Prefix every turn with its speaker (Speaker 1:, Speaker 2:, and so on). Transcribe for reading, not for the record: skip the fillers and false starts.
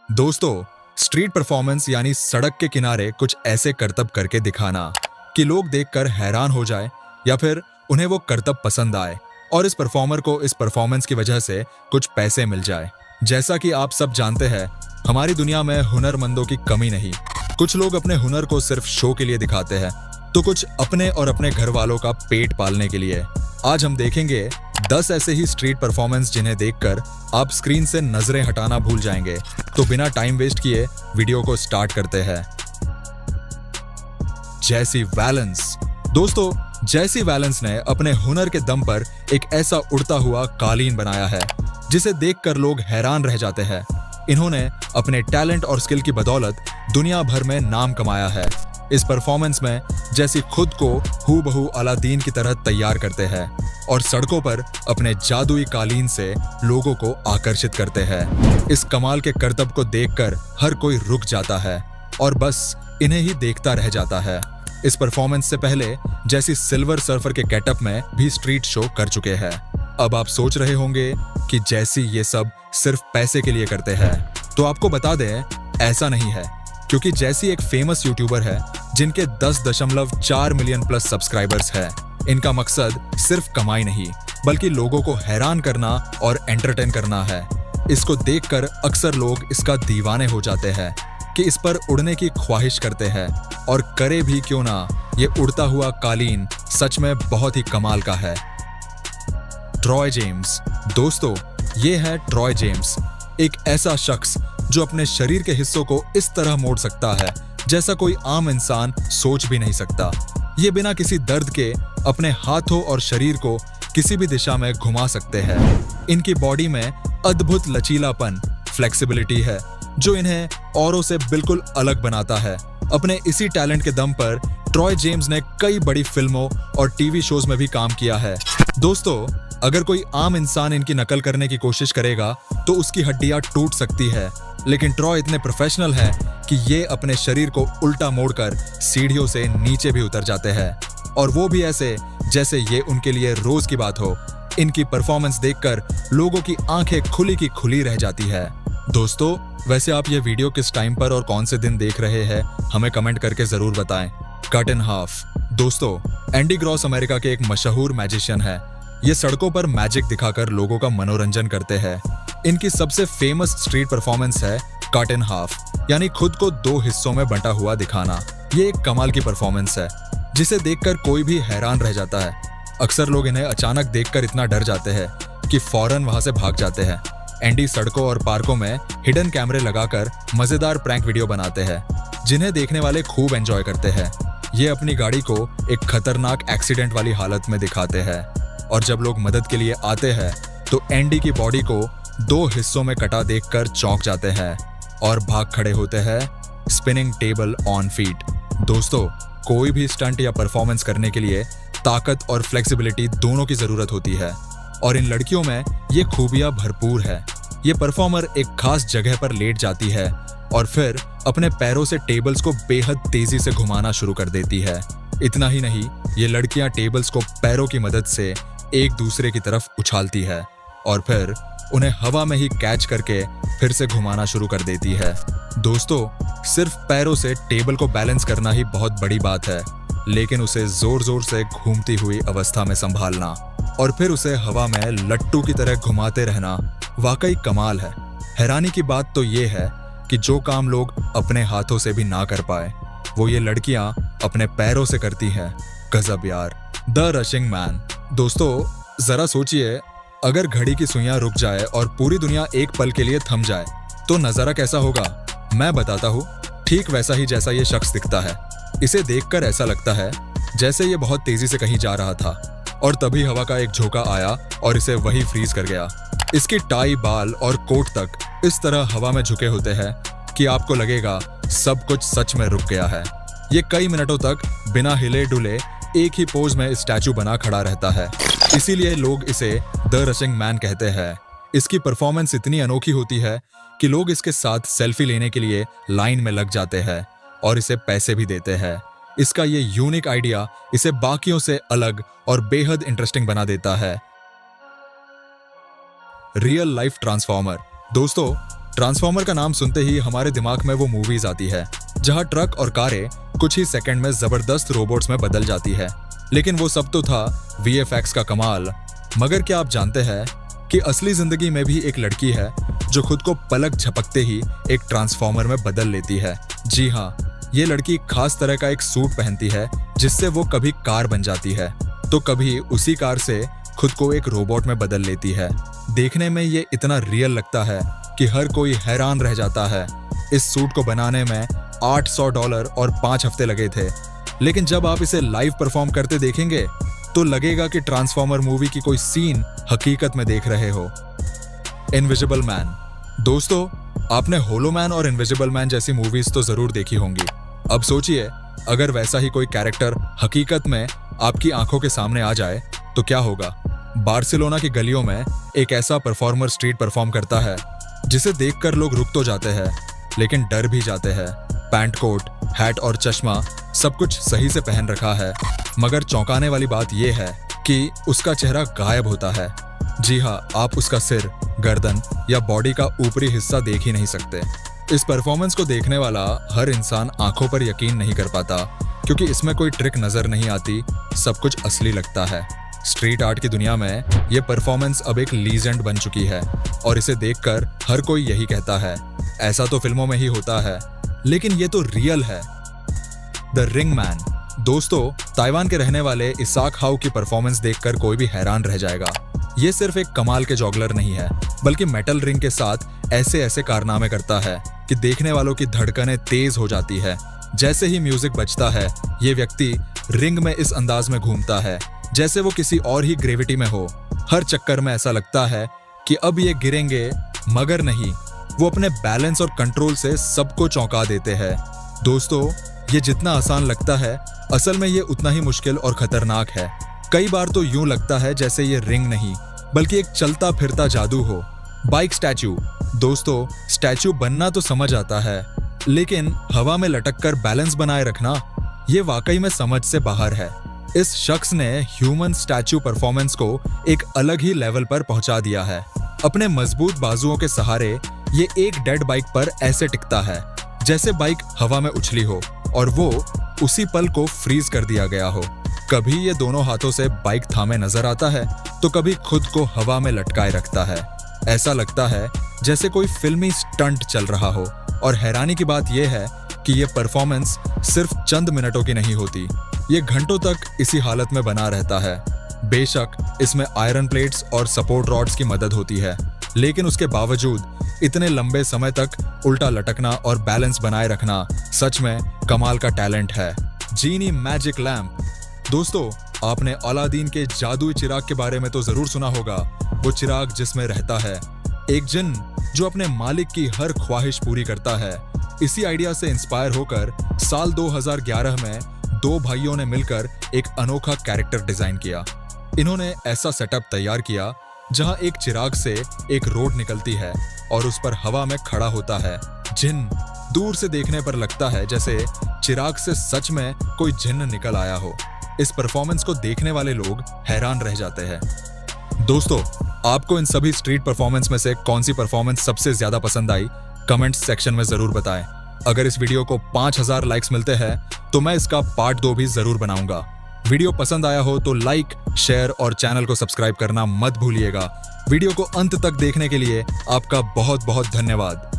Speaker 1: दोस्तों, street performance यानी सड़क के किनारे कुछ ऐसे करतब करके दिखाना कि लोग देखकर हैरान हो जाए या फिर उन्हें वो करतब पसंद आए और इस परफॉर्मर को इस परफॉर्मेंस की वजह से कुछ पैसे मिल जाए। जैसा कि आप सब जानते हैं, हमारी दुनिया में हुनरमंदों की कमी नहीं। कुछ लोग अपने हुनर को सिर्फ शो के लिए दिखाते हैं, तो कुछ अपने और अपने घर वालों का पेट पालने के लिए। आज हम देखेंगे 10 ऐसे ही स्ट्रीट परफॉर्मेंस जिन्हें देखकर आप स्क्रीन से नजरें हटाना भूल जाएंगे। तो बिना टाइम वेस्ट किए वीडियो को स्टार्ट करते हैं। जैसी वैलेंस। दोस्तों, जैसी वैलेंस ने अपने हुनर के दम पर एक ऐसा उड़ता हुआ कालीन बनाया है जिसे देखकर लोग हैरान रह जाते हैं। इन्होंने अपने टैलेंट और स्किल की बदौलत दुनिया भर में नाम कमाया है। इस परफॉर्मेंस में जैसी खुद को हूबहू अलादीन की तरह तैयार करते हैं और सड़कों पर अपने जादुई कालीन से लोगों को आकर्षित करते हैं। इस कमाल के करतब को देखकर हर कोई रुक जाता है और बस इन्हें ही देखता रह जाता है। इस परफॉर्मेंस से पहले जैसी सिल्वर सर्फर के गेटअप में भी स्ट्रीट शो कर चुके हैं। अब आप सोच रहे होंगे कि जैसी ये सब सिर्फ पैसे के लिए करते हैं, तो आपको बता दें, ऐसा नहीं है। क्योंकि जैसी एक फेमस यूट्यूबर है जिनके 10.4 मिलियन प्लस सब्सक्राइबर्स हैं। इनका मकसद सिर्फ कमाई नहीं, बल्कि लोगों को हैरान करना और एंटरटेन करना है। इसको देखकर अक्सर लोग इसका दीवाने हो जाते हैं कि इस पर उड़ने की ख्वाहिश करते हैं, और करे भी क्यों ना, ये उड़ता हुआ कालीन सच में बहुत ही कमाल का है। Troy James. दोस्तों, ये है ट्रॉय जेम्स, एक ऐसा शख्स जो अपने शरीर के हिस्सों को इस तरह मोड़ सकता है जैसा कोई आम इंसान सोच भी नहीं सकता। ये बिना किसी दर्द के अपने हाथों और शरीर को किसी भी दिशा में घुमा सकते हैं। इनकी बॉडी में अद्भुत लचीलापन, फ्लेक्सिबिलिटी है जो इन्हें औरों से बिल्कुल अलग बनाता है। अपने इसी टैलेंट के दम पर ट्रॉय जेम्स ने कई बड़ी फिल्मों और टीवी शोज में भी काम किया है। दोस्तों, अगर कोई आम इंसान इनकी नकल करने की कोशिश करेगा तो उसकी हड्डियां टूट सकती है, लेकिन ट्रॉय इतने प्रोफेशनल हैं कि ये अपने शरीर को उल्टा मोड़कर सीढ़ियों से नीचे भी उतर जाते हैं, और वो भी ऐसे जैसे ये उनके लिए रोज की बात हो। इनकी परफॉर्मेंस देखकर लोगों की आंखें खुली की खुली रह जाती है। दोस्तों, वैसे आप ये वीडियो किस टाइम पर और कौन से दिन देख रहे हैं, हमें कमेंट करके जरूर बताएं। Cut in half. दोस्तों, एंडी ग्रॉस अमेरिका के एक मशहूर मैजिशियन है। ये सड़कों पर मैजिक दिखाकर लोगों का मनोरंजन करते हैं। इनकी सबसे फेमस स्ट्रीट परफॉर्मेंस है कट इन हाफ, यानी खुद को 2 हिस्सों में बंटा हुआ दिखाना। ये एक कमाल की परफॉर्मेंस है जिसे देखकर कोई भी हैरान रह जाता है। अक्सर लोग इन्हें अचानक देखकर इतना डर जाते हैं कि फौरन वहां से भाग जाते हैं। एंडी सड़कों और पार्कों में हिडन कैमरे लगाकर मजेदार प्रैंक वीडियो बनाते हैं जिन्हें देखने वाले खूब एंजॉय करते हैं। ये अपनी गाड़ी को एक खतरनाक एक्सीडेंट वाली हालत में दिखाते हैं, और जब लोग मदद के लिए आते हैं तो एंडी की बॉडी को 2 हिस्सों में कटा देखकर चौंक जाते हैं और भाग खड़े होते हैं, स्पिनिंग टेबल ऑन फीट। दोस्तों, कोई भी स्टंट या परफॉर्मेंस करने के लिए ताकत और फ्लेक्सिबिलिटी दोनों की जरूरत होती है, और इन लड़कियों में ये खूबियां भरपूर है। ये परफॉर्मर एक खास जगह पर लेट जाती है और फिर अपने पैरों से टेबल्स को बेहद तेजी से घुमाना शुरू कर देती है। इतना ही नहीं, ये लड़कियां टेबल्स को पैरों की मदद से एक दूसरे की तरफ उछालती है और फिर उन्हें हवा में ही कैच करके फिर से घुमाना शुरू कर देती है। दोस्तों, सिर्फ पैरों से टेबल को बैलेंस करना ही बहुत बड़ी बात है, लेकिन उसे जोर जोर से घूमती हुई अवस्था में संभालना और फिर उसे हवा में लट्टू की तरह घुमाते रहना वाकई कमाल है। हैरानी की बात तो ये है कि जो काम लोग अपने हाथों से भी ना कर पाए, वो ये लड़कियां अपने पैरों से करती हैं। गजब यार। The rushing man. दोस्तों, जरा सोचिए, अगर घड़ी की सुइयां रुक जाए और पूरी दुनिया एक पल के लिए थम जाए तो नजारा कैसा होगा? मैं बताता हूँ, ठीक वैसा ही जैसा ये शख्स दिखता है। इसे देखकर ऐसा लगता है जैसे ये बहुत तेजी से कहीं जा रहा था, और तभी हवा का एक झोंका आया और इसे वही फ्रीज कर गया। इसकी टाई, बाल और कोट तक इस तरह हवा में झुके होते हैं कि आपको लगेगा सब कुछ सच में रुक गया है। ये कई मिनटों तक बिना हिले डुले एक ही पोज में स्टैचू बना खड़ा रहता है, इसीलिए लोग इसे द रशिंग मैन कहते हैं। इसकी परफॉर्मेंस इतनी अनोखी होती है कि लोग इसके साथ सेल्फी लेने के लिए लाइन में लग जाते हैं और इसे पैसे भी देते हैं। इसका ये यूनिक आइडिया इसे बाकियों से अलग और बेहद इंटरेस्टिंग बना देता है। Real life transformer. दोस्तों, ट्रांसफॉर्मर का नाम सुनते ही हमारे दिमाग में वो मूवीज आती है जहां ट्रक और कारें कुछ ही सेकंड में जबरदस्त रोबोट्स में बदल जाती है। लेकिन वो सब तो था VFX का कमाल। मगर क्या आप जानते हैं कि असली जिंदगी में भी एक लड़की है जो खुद को पलक झपकते ही एक ट्रांसफॉर्मर में बदल लेती है। जी हाँ, ये लड़की खास तरह का एक सूट पहनती है जिससे वो कभी कार बन जाती है तो कभी उसी कार से खुद को एक रोबोट में बदल लेती है। देखने में ये इतना रियल लगता है कि हर कोई हैरान रह जाता है। इस सूट को बनाने में $800 और 5 हफ्ते लगे थे। लेकिन जब आप इसे लाइव परफॉर्म करते देखेंगे तो लगेगा कि ट्रांसफॉर्मर मूवी की कोई सीन हकीकत में देख रहे हो। Invisible man. दोस्तों, आपने होलो मैन और इनविजिबल मैन जैसी मूवीज तो जरूर देखी होंगी। अब सोचिए, अगर वैसा ही कोई कैरेक्टर हकीकत में आपकी आंखों के सामने आ जाए तो क्या होगा। बार्सिलोना की गलियों में एक ऐसा परफॉर्मर स्ट्रीट परफॉर्म करता है जिसे देखकर लोग रुक तो जाते हैं लेकिन डर भी जाते हैं। पैंट कोट, हैट और चश्मा सब कुछ सही से पहन रखा है, मगर चौंकाने वाली बात यह है कि उसका चेहरा गायब होता है। जी हाँ, आप उसका सिर, गर्दन या बॉडी का ऊपरी हिस्सा देख ही नहीं सकते। इस परफॉर्मेंस को देखने वाला हर इंसान आंखों पर यकीन नहीं कर पाता क्योंकि इसमें कोई ट्रिक नजर नहीं आती, सब कुछ असली लगता है। स्ट्रीट आर्ट की दुनिया में ये परफॉर्मेंस अब एक लीजेंड बन चुकी है और इसे देखकर हर कोई यही कहता है, ऐसा तो फिल्मों में ही होता है, लेकिन ये तो रियल है। The ring man. दोस्तों, ताइवान के रहने वाले इसाक हाउ की परफॉर्मेंस देखकर कोई भी हैरान रह जाएगा। ये सिर्फ एक कमाल के जॉगलर नहीं है, बल्कि मेटल रिंग के साथ ऐसे ऐसे कारनामे करता है कि देखने वालों की धड़कनें तेज हो जाती है। जैसे ही म्यूजिक बजता है, ये व्यक्ति रिंग में इस अंदाज में घूमता है जैसे वो किसी और ही ग्रेविटी में हो। हर चक्कर में ऐसा लगता है कि अब ये गिरेंगे, मगर नहीं, वो अपने बैलेंस और कंट्रोल से सबको चौंका देते हैं। दोस्तों, ये जितना आसान लगता है, असल में ये उतना ही मुश्किल और खतरनाक है। कई बार तो यूं लगता है जैसे ये रिंग नहीं बल्कि एक चलता फिरता जादू हो। Bike statue. दोस्तों, स्टैचू बनना तो समझ आता है, लेकिन हवा में लटककर बैलेंस बनाए रखना, ये वाकई में समझ से बाहर है। इस शख्स ने ह्यूमन स्टैचू परफॉर्मेंस को एक अलग ही लेवल पर पहुंचा दिया है। अपने मजबूत बाजुओं के सहारे ये एक डेड बाइक पर ऐसे टिकता है जैसे बाइक हवा में उछली हो और वो उसी पल को फ्रीज कर दिया गया हो। कभी ये दोनों हाथों से बाइक थामे नजर आता है तो कभी खुद को हवा में लटकाए रखता है। ऐसा लगता है जैसे कोई फिल्मी स्टंट चल रहा हो। और हैरानी की बात यह है कि ये परफॉर्मेंस सिर्फ चंद मिनटों की नहीं होती, ये घंटों तक इसी हालत में बना रहता है। बेशक इसमें आयरन प्लेट्स और सपोर्ट रॉड्स की मदद होती है, लेकिन उसके बावजूद इतने लंबे समय तक उल्टा लटकना और बैलेंस बनाए रखना सच में कमाल का टैलेंट है। जीनी मैजिक लैम्प। दोस्तों, आपने अलादीन के जादुई चिराग के बारे में तो जरूर सुना होगा। वो चिराग जिसमें रहता है एक जिन्न जो अपने मालिक की हर ख्वाहिश पूरी करता है। इसी आइडिया से इंस्पायर होकर साल 2011 में दो भाइयों ने मिलकर एक अनोखा कैरेक्टर डिजाइन किया। इन्होंने ऐसा सेटअप तैयार किया जहां एक चिराग से एक रोड निकलती है और उस पर हवा में खड़ा होता है जिन्न। दूर से देखने पर लगता है जैसे चिराग से सच में कोई जिन्न निकल आया हो। इस परफॉर्मेंस को देखने वाले लोग हैरान रह जाते हैं। दोस्तों, आपको इन सभी स्ट्रीट परफॉर्मेंस में से कौन सी परफॉर्मेंस सबसे ज्यादा पसंद आई, कमेंट सेक्शन में जरूर बताएं। अगर इस वीडियो को 5000 लाइक्स मिलते हैं तो मैं इसका पार्ट 2 भी जरूर बनाऊंगा। वीडियो पसंद आया हो तो लाइक, शेयर और चैनल को सब्सक्राइब करना मत भूलिएगा। वीडियो को अंत तक देखने के लिए आपका बहुत बहुत धन्यवाद।